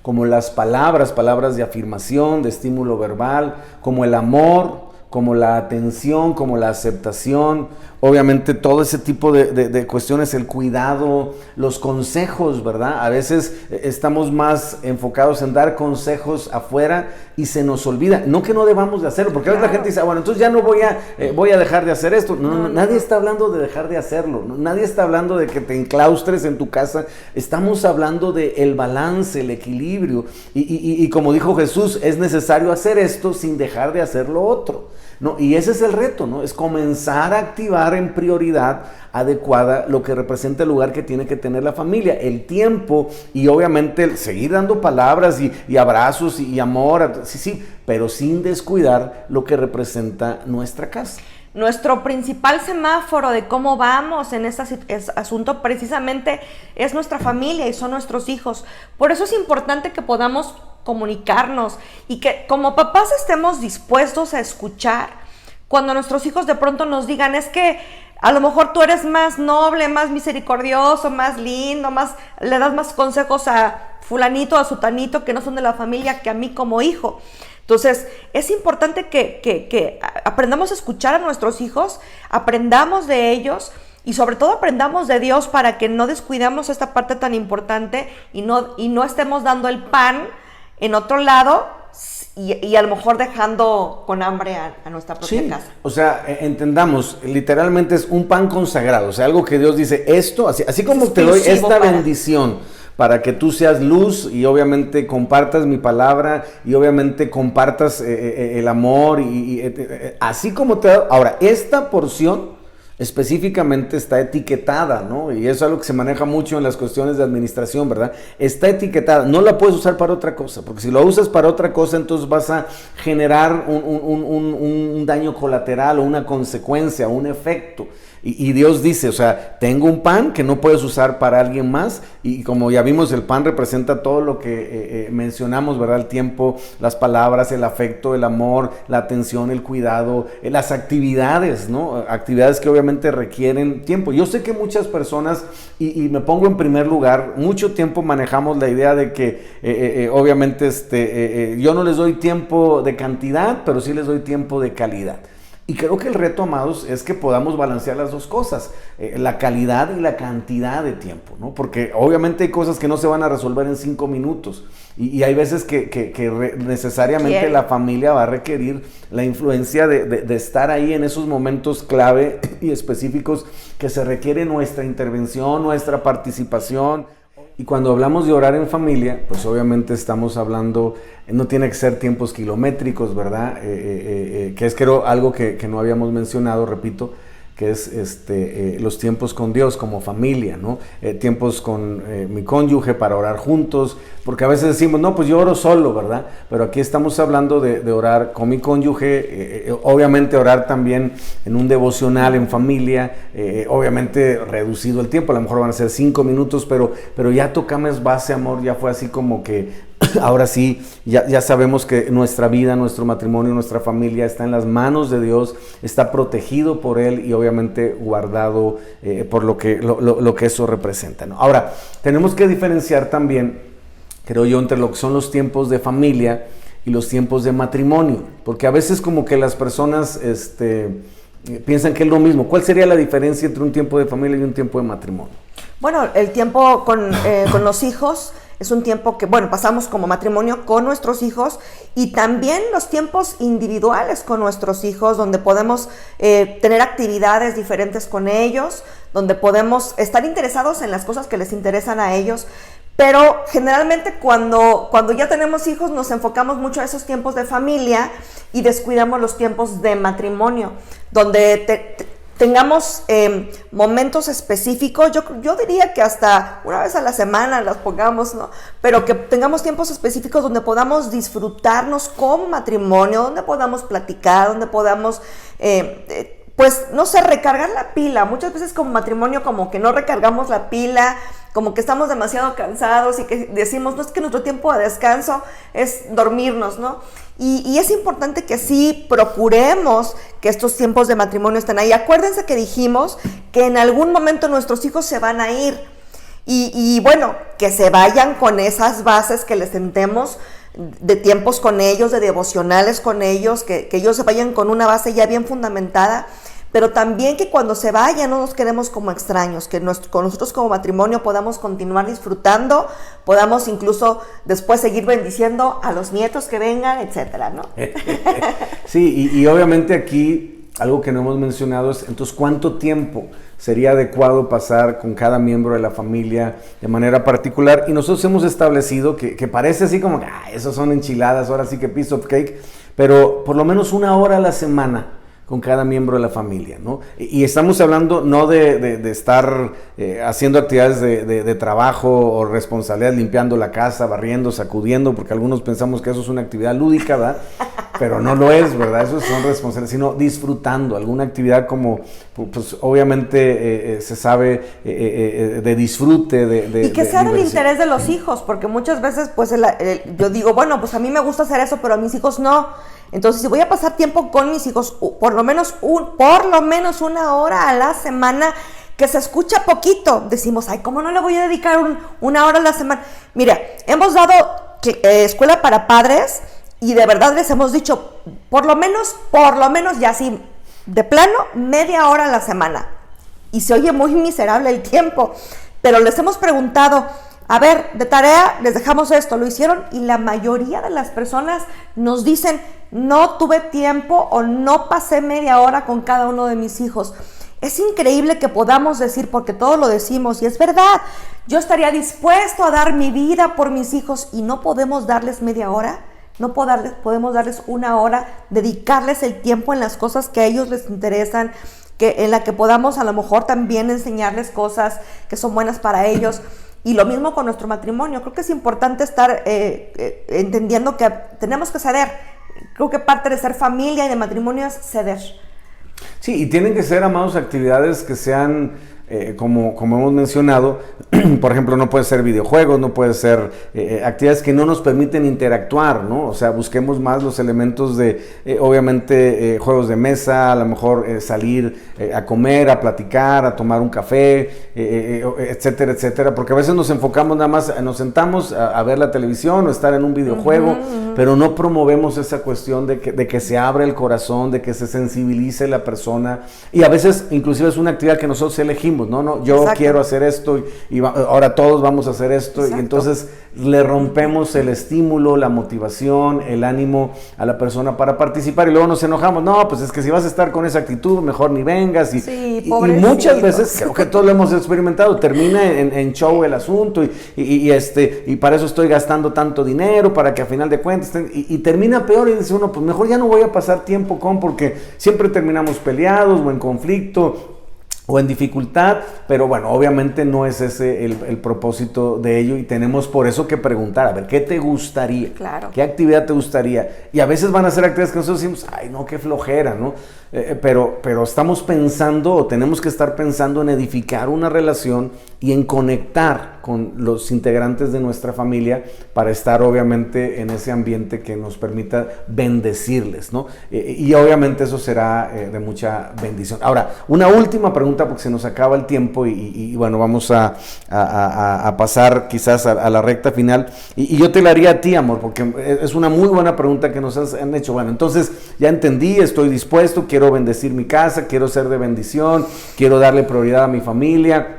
como las palabras de afirmación, de estímulo verbal, como el amor, como la atención, como la aceptación, obviamente todo ese tipo de cuestiones, el cuidado, los consejos, ¿verdad? A veces estamos más enfocados en dar consejos afuera y se nos olvida, no que no debamos de hacerlo, porque a veces la gente dice, bueno, entonces ya no voy a dejar de hacer esto. No, nadie está hablando de dejar de hacerlo, nadie está hablando de que te enclaustres en tu casa, estamos hablando de el balance, el equilibrio, y como dijo Jesús, es necesario hacer esto sin dejar de hacer lo otro. ¿No? Y ese es el reto, ¿no? Es comenzar a activar en prioridad adecuada lo que representa el lugar que tiene que tener la familia, el tiempo y obviamente seguir dando palabras y abrazos y amor, sí, pero sin descuidar lo que representa nuestra casa. Nuestro principal semáforo de cómo vamos en ese asunto precisamente es nuestra familia y son nuestros hijos. Por eso es importante que podamos comunicarnos y que como papás estemos dispuestos a escuchar. Cuando nuestros hijos de pronto nos digan, es que a lo mejor tú eres más noble, más misericordioso, más lindo, le das más consejos a fulanito, a sutanito que no son de la familia que a mí como hijo. Entonces, es importante que aprendamos a escuchar a nuestros hijos, aprendamos de ellos y sobre todo aprendamos de Dios para que no descuidemos esta parte tan importante y no estemos dando el pan en otro lado y a lo mejor dejando con hambre a nuestra propia casa. O sea, entendamos, literalmente es un pan consagrado, o sea, algo que Dios dice, esto, así como te doy esta bendición para que tú seas luz y obviamente compartas mi palabra y obviamente compartas el amor así como te doy. Ahora, esta porción específicamente está etiquetada, ¿no? Y eso es algo que se maneja mucho en las cuestiones de administración, ¿verdad? Está etiquetada, no la puedes usar para otra cosa, porque si lo usas para otra cosa, entonces vas a generar un daño colateral o una consecuencia, un efecto. Y Dios dice, o sea, tengo un pan que no puedes usar para alguien más, y como ya vimos, el pan representa todo lo que mencionamos, ¿verdad? El tiempo, las palabras, el afecto, el amor, la atención, el cuidado, las actividades, ¿no? Actividades que obviamente requieren tiempo. Yo sé que muchas personas, y me pongo en primer lugar, mucho tiempo manejamos la idea de que obviamente yo no les doy tiempo de cantidad, pero sí les doy tiempo de calidad. Y creo que el reto, amados, es que podamos balancear las dos cosas, la calidad y la cantidad de tiempo, ¿no? Porque obviamente hay cosas que no se van a resolver en 5 minutos y hay veces que necesariamente la familia va a requerir la influencia de estar ahí en esos momentos clave y específicos que se requiere nuestra intervención, nuestra participación. Y cuando hablamos de orar en familia, pues obviamente estamos hablando, no tiene que ser tiempos kilométricos, ¿verdad? Que es creo algo que no habíamos mencionado, repito, que es los tiempos con Dios como familia, ¿no? Tiempos con mi cónyuge para orar juntos, porque a veces decimos, no, pues yo oro solo, ¿verdad? Pero aquí estamos hablando de orar con mi cónyuge, obviamente orar también en un devocional en familia, obviamente reducido el tiempo, a lo mejor van a ser 5 minutos, pero ya tocamos base, amor, ya fue así como que ahora sí, ya sabemos que nuestra vida, nuestro matrimonio, nuestra familia está en las manos de Dios, está protegido por Él y obviamente guardado por lo que eso representa, ¿no? Ahora, tenemos que diferenciar también creo yo, entre lo que son los tiempos de familia y los tiempos de matrimonio, porque a veces como que las personas piensan que es lo mismo. ¿Cuál sería la diferencia entre un tiempo de familia y un tiempo de matrimonio? Bueno, el tiempo con los hijos es un tiempo que, bueno, pasamos como matrimonio con nuestros hijos, y también los tiempos individuales con nuestros hijos, donde podemos tener actividades diferentes con ellos, donde podemos estar interesados en las cosas que les interesan a ellos. Pero generalmente cuando ya tenemos hijos nos enfocamos mucho a esos tiempos de familia y descuidamos los tiempos de matrimonio, donde tengamos momentos específicos. Yo diría que hasta una vez a la semana las pongamos, ¿no? Pero que tengamos tiempos específicos donde podamos disfrutarnos como matrimonio, donde podamos platicar, donde podamos pues, no sé, recargar la pila. Muchas veces como matrimonio como que no recargamos la pila, como que estamos demasiado cansados y que decimos, no, es que nuestro tiempo de descanso es dormirnos, ¿no? Y es importante que sí procuremos que estos tiempos de matrimonio estén ahí. Acuérdense que dijimos que en algún momento nuestros hijos se van a ir, y bueno, que se vayan con esas bases que les sentemos de tiempos con ellos, de devocionales con ellos, que ellos se vayan con una base ya bien fundamentada, pero también que cuando se vayan no nos quedemos como extraños, que con nosotros como matrimonio podamos continuar disfrutando, podamos incluso después seguir bendiciendo a los nietos que vengan, etcétera, ¿no? Sí, y obviamente aquí algo que no hemos mencionado es, entonces, ¿cuánto tiempo sería adecuado pasar con cada miembro de la familia de manera particular? Y nosotros hemos establecido que parece así como que, esos son enchiladas, ahora sí que piece of cake, pero por lo menos 1 hora a la semana con cada miembro de la familia, ¿no? Y estamos hablando no de estar haciendo actividades de trabajo o responsabilidad, limpiando la casa, barriendo, sacudiendo, porque algunos pensamos que eso es una actividad lúdica, ¿verdad? Pero no lo es, ¿verdad? Eso son responsabilidades, sino disfrutando alguna actividad como, pues obviamente se sabe de disfrute, y que sea del diversión. interés de los hijos, porque muchas veces pues yo digo, bueno, pues a mí me gusta hacer eso, pero a mis hijos no. Entonces, si voy a pasar tiempo con mis hijos, por lo menos 1 hora a la semana, que se escucha poquito, decimos, ¿cómo no le voy a dedicar 1 hora a la semana? Mira, hemos dado escuela para padres, y de verdad les hemos dicho, por lo menos, ya así, de plano, media hora a la semana. Y se oye muy miserable el tiempo, pero les hemos preguntado, a ver, de tarea les dejamos esto, lo hicieron, y la mayoría de las personas nos dicen, no tuve tiempo o no pasé media hora con cada uno de mis hijos. Es increíble que podamos decir, porque todos lo decimos, y es verdad, yo estaría dispuesto a dar mi vida por mis hijos, y no podemos darles media hora, no podemos darles 1 hora, dedicarles el tiempo en las cosas que a ellos les interesan, en la que podamos a lo mejor también enseñarles cosas que son buenas para ellos. Y lo mismo con nuestro matrimonio. Creo que es importante estar entendiendo que tenemos que ceder. Creo que parte de ser familia y de matrimonio es ceder. Sí, y tienen que ser, amados, actividades que sean, como hemos mencionado, por ejemplo, no puede ser videojuegos, no puede ser actividades que no nos permiten interactuar, ¿no? O sea, busquemos más los elementos de, obviamente, juegos de mesa, a lo mejor salir a comer, a platicar, a tomar un café, etcétera, etcétera, porque a veces nos enfocamos nada más, nos sentamos a ver la televisión o estar en un videojuego, pero no promovemos esa cuestión de que se abra el corazón, de que se sensibilice la persona, y a veces inclusive es una actividad que nosotros elegimos, no, yo Exacto. quiero hacer esto y ahora todos vamos a hacer esto. Exacto. Y entonces le rompemos el estímulo, la motivación, el ánimo a la persona para participar, y luego nos enojamos, no, pues es que si vas a estar con esa actitud, mejor ni vengas, y muchas veces, creo que todos lo hemos experimentado, termina en show el asunto, y para eso estoy gastando tanto dinero, para que a final de cuentas, y termina peor, y dice uno, pues mejor ya no voy a pasar tiempo porque siempre terminamos peleados o en conflicto o en dificultad, pero bueno, obviamente no es ese el propósito de ello, y tenemos por eso que preguntar, a ver, ¿qué te gustaría? Claro. ¿Qué actividad te gustaría? Y a veces van a ser actividades que nosotros decimos, ay no, qué flojera, ¿no? Pero estamos pensando, o tenemos que estar pensando en edificar una relación y en conectar con los integrantes de nuestra familia para estar obviamente en ese ambiente que nos permita bendecirles, ¿no? Y obviamente eso será de mucha bendición. Ahora, una última pregunta porque se nos acaba el tiempo y bueno, vamos a pasar quizás a la recta final y yo te la haría a ti, amor, porque es una muy buena pregunta que nos han hecho. Bueno, entonces ya entendí, estoy dispuesto, quiero bendecir mi casa, quiero ser de bendición, quiero darle prioridad a mi familia.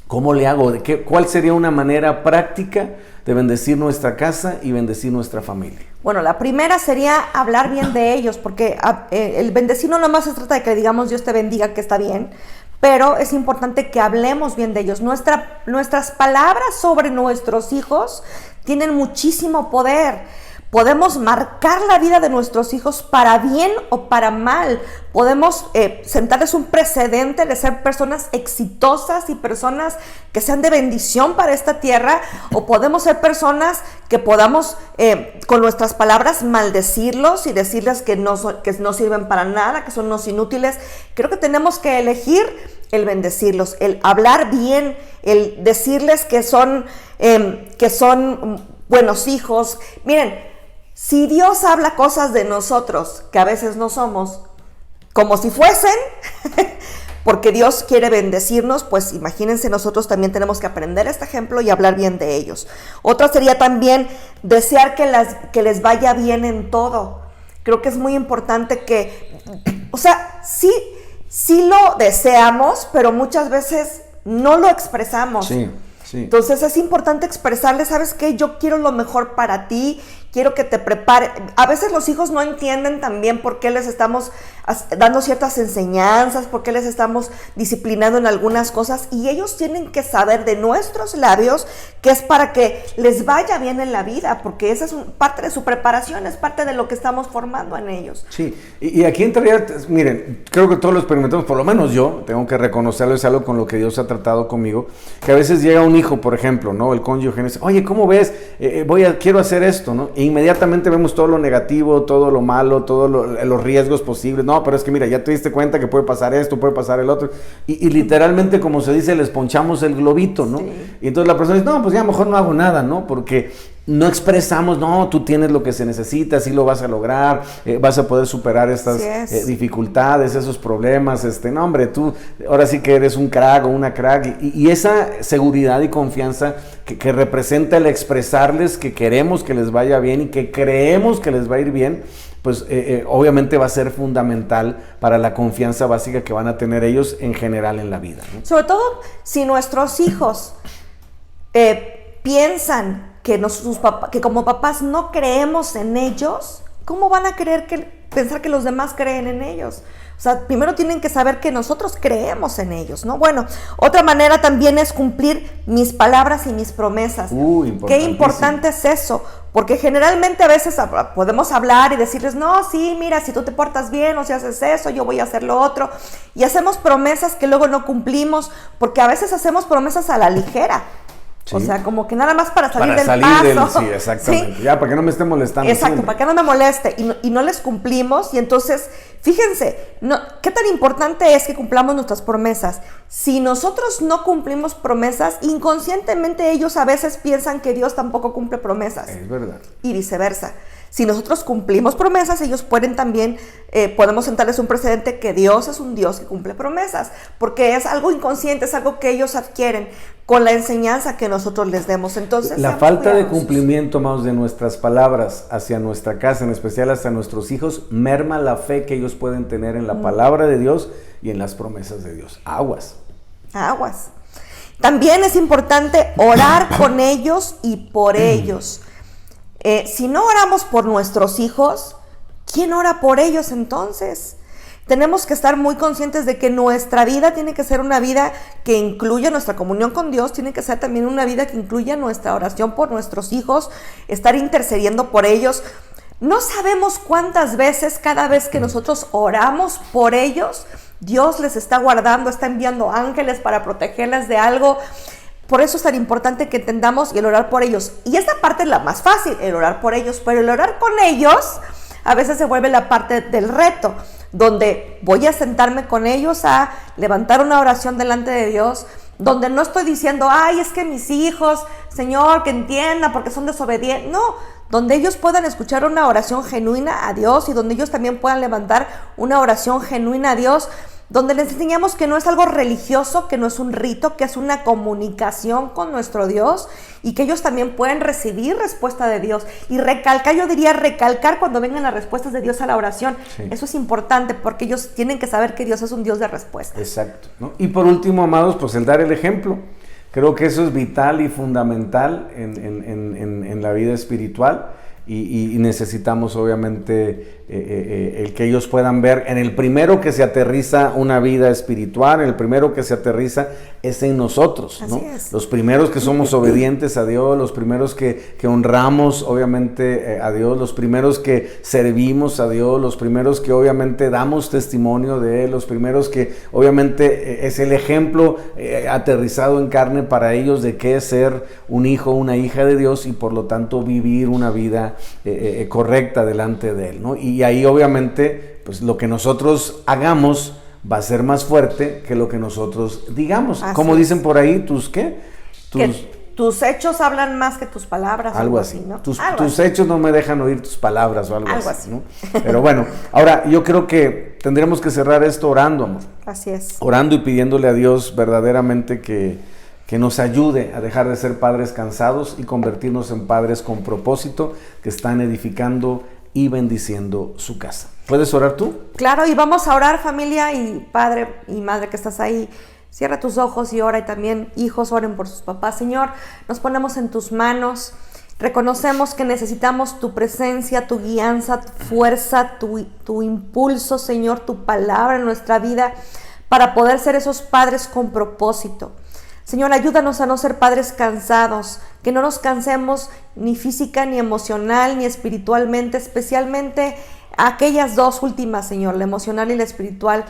¿Cómo le hago? ¿Cuál sería una manera práctica de bendecir nuestra casa y bendecir nuestra familia? Bueno, la primera sería hablar bien de ellos, porque el bendecir no nomás se trata de que digamos Dios te bendiga, que está bien, pero es importante que hablemos bien de ellos. Nuestras palabras sobre nuestros hijos tienen muchísimo poder. Podemos marcar la vida de nuestros hijos para bien o para mal. Podemos sentarles un precedente de ser personas exitosas y personas que sean de bendición para esta tierra, o podemos ser personas que podamos con nuestras palabras maldecirlos y decirles que no sirven para nada, que son unos inútiles. Creo que tenemos que elegir el bendecirlos, el hablar bien, el decirles que son buenos hijos. Miren, si Dios habla cosas de nosotros que a veces no somos, como si fuesen, porque Dios quiere bendecirnos, pues imagínense, nosotros también tenemos que aprender este ejemplo y hablar bien de ellos. Otra sería también desear que les vaya bien en todo. Creo que es muy importante sí lo deseamos, pero muchas veces no lo expresamos. Sí. Sí. Entonces es importante expresarle, ¿sabes qué? Yo quiero lo mejor para ti, quiero que te prepare. A veces los hijos no entienden también por qué les estamos dando ciertas enseñanzas, por qué les estamos disciplinando en algunas cosas, y ellos tienen que saber de nuestros labios que es para que les vaya bien en la vida, porque esa es parte de su preparación, es parte de lo que estamos formando en ellos. Sí, y aquí entraría, miren, creo que todos lo experimentamos, por lo menos yo, tengo que reconocerlo, es algo con lo que Dios ha tratado conmigo, que a veces llega un hijo, por ejemplo, ¿no? El cónyuge dice, oye, ¿cómo ves? Quiero hacer esto, ¿no? E inmediatamente vemos todo lo negativo, todo lo malo, todos los riesgos posibles. No, pero es que mira, ya te diste cuenta que puede pasar esto, puede pasar el otro. Y literalmente, como se dice, les ponchamos el globito, ¿no? Sí. Y entonces la persona dice, no, pues ya mejor no hago nada, ¿no? Porque no expresamos, no, tú tienes lo que se necesita, así lo vas a lograr, vas a poder superar estas dificultades, esos problemas, no, hombre, tú ahora sí que eres un crack o una crack, y esa seguridad y confianza que representa el expresarles que queremos que les vaya bien y que creemos que les va a ir bien, pues obviamente va a ser fundamental para la confianza básica que van a tener ellos en general en la vida, ¿no? Sobre todo si nuestros hijos piensan que como papás no creemos en ellos, ¿cómo van a pensar que los demás creen en ellos? O sea, primero tienen que saber que nosotros creemos en ellos, ¿no? Bueno, otra manera también es cumplir mis palabras y mis promesas. Qué importante es eso, porque generalmente a veces podemos hablar y decirles, no, sí, mira, si tú te portas bien o si haces eso, yo voy a hacer lo otro, y hacemos promesas que luego no cumplimos, porque a veces hacemos promesas a la ligera. Sí. O sea, como que nada más para salir del paso. Sí, exactamente. ¿Sí? Ya, para que no me esté molestando. Exacto, siempre. Para que no me moleste y no les cumplimos. Y entonces, fíjense, ¿qué tan importante es que cumplamos nuestras promesas? Si nosotros no cumplimos promesas, inconscientemente ellos a veces piensan que Dios tampoco cumple promesas. Es verdad. Y viceversa. Si nosotros cumplimos promesas, ellos pueden también, podemos sentarles un precedente que Dios es un Dios que cumple promesas, porque es algo inconsciente, es algo que ellos adquieren con la enseñanza que nosotros les demos. Entonces, la falta de cumplimiento, más de nuestras palabras hacia nuestra casa, en especial hacia nuestros hijos, merma la fe que ellos pueden tener en la palabra de Dios y en las promesas de Dios. Aguas. También es importante orar con ellos y por ellos. Si no oramos por nuestros hijos, ¿quién ora por ellos entonces? Tenemos que estar muy conscientes de que nuestra vida tiene que ser una vida que incluya nuestra comunión con Dios, tiene que ser también una vida que incluya nuestra oración por nuestros hijos, estar intercediendo por ellos. No sabemos cuántas veces, cada vez que nosotros oramos por ellos, Dios les está guardando, está enviando ángeles para protegerles de algo. Por eso es tan importante que entendamos el orar por ellos. Y esta parte es la más fácil, el orar por ellos. Pero el orar con ellos a veces se vuelve la parte del reto, donde voy a sentarme con ellos a levantar una oración delante de Dios donde no estoy diciendo, ay, es que mis hijos, Señor, que entiendan porque son desobedientes. No, donde ellos puedan escuchar una oración genuina a Dios y donde ellos también puedan levantar una oración genuina a Dios, donde les enseñamos que no es algo religioso, que no es un rito, que es una comunicación con nuestro Dios y que ellos también pueden recibir respuesta de Dios y recalcar, yo diría recalcar cuando vengan las respuestas de Dios a la oración. Sí. Eso es importante porque ellos tienen que saber que Dios es un Dios de respuesta. Exacto, ¿no? Y por último, amados, pues el dar el ejemplo. Creo que eso es vital y fundamental en la vida espiritual. Y necesitamos obviamente el que ellos puedan ver en el primero que se aterriza una vida espiritual, en el primero que se aterriza es en nosotros, ¿no? Los primeros que somos obedientes a Dios, los primeros que honramos obviamente a Dios, los primeros que servimos a Dios, los primeros que obviamente damos testimonio de Él, los primeros que obviamente es el ejemplo aterrizado en carne para ellos de qué es ser un hijo, una hija de Dios y por lo tanto vivir una vida correcta delante de Él, ¿no? Y ahí obviamente pues lo que nosotros hagamos va a ser más fuerte que lo que nosotros digamos. Así como es. Dicen por ahí, ¿tus qué? Tus hechos hablan más que tus palabras. Algo así, ¿no? Tus hechos no me dejan oír tus palabras o algo así, ¿no? así. Pero bueno, ahora yo creo que tendremos que cerrar esto orando, amor. Así es. Orando y pidiéndole a Dios verdaderamente que nos ayude a dejar de ser padres cansados y convertirnos en padres con propósito que están edificando y bendiciendo su casa. ¿Puedes orar tú? Claro, y vamos a orar, familia y padre y madre que estás ahí. Cierra tus ojos y ora, y también hijos oren por sus papás. Señor, nos ponemos en tus manos. Reconocemos que necesitamos tu presencia, tu guianza, tu fuerza, tu impulso, Señor, tu palabra en nuestra vida para poder ser esos padres con propósito. Señor, ayúdanos a no ser padres cansados, que no nos cansemos ni física, ni emocional, ni espiritualmente, especialmente aquellas dos últimas, Señor, la emocional y la espiritual.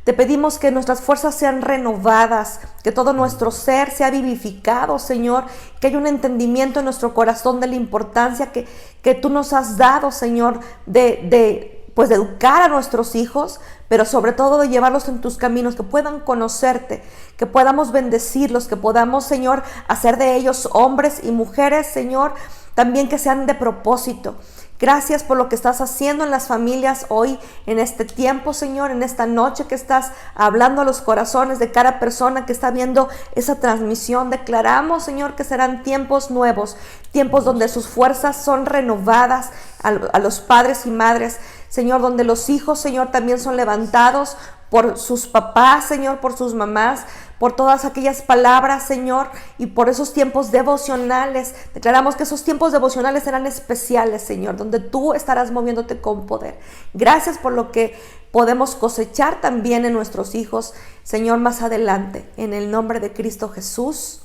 Te pedimos que nuestras fuerzas sean renovadas, que todo nuestro ser sea vivificado, Señor, que haya un entendimiento en nuestro corazón de la importancia que tú nos has dado, Señor, de educar a nuestros hijos, pero sobre todo de llevarlos en tus caminos, que puedan conocerte, que podamos bendecirlos, que podamos, Señor, hacer de ellos hombres y mujeres, Señor, también que sean de propósito. Gracias por lo que estás haciendo en las familias hoy, en este tiempo, Señor, en esta noche que estás hablando a los corazones de cada persona que está viendo esa transmisión. Declaramos, Señor, que serán tiempos nuevos, tiempos donde sus fuerzas son renovadas a los padres y madres, Señor, donde los hijos, Señor, también son levantados por sus papás, Señor, por sus mamás, por todas aquellas palabras, Señor, y por esos tiempos devocionales. Declaramos que esos tiempos devocionales serán especiales, Señor, donde tú estarás moviéndote con poder. Gracias por lo que podemos cosechar también en nuestros hijos, Señor, más adelante. En el nombre de Cristo Jesús.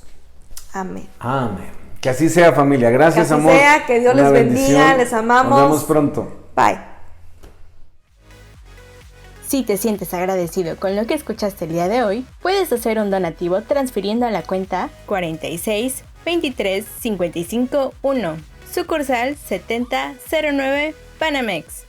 Amén. Amén. Que así sea, familia. Gracias, amor. Que así sea, que Dios les bendiga, les amamos. Nos vemos pronto. Bye. Si te sientes agradecido con lo que escuchaste el día de hoy, puedes hacer un donativo transfiriendo a la cuenta 46 23 55 1, sucursal 7009 Panamex.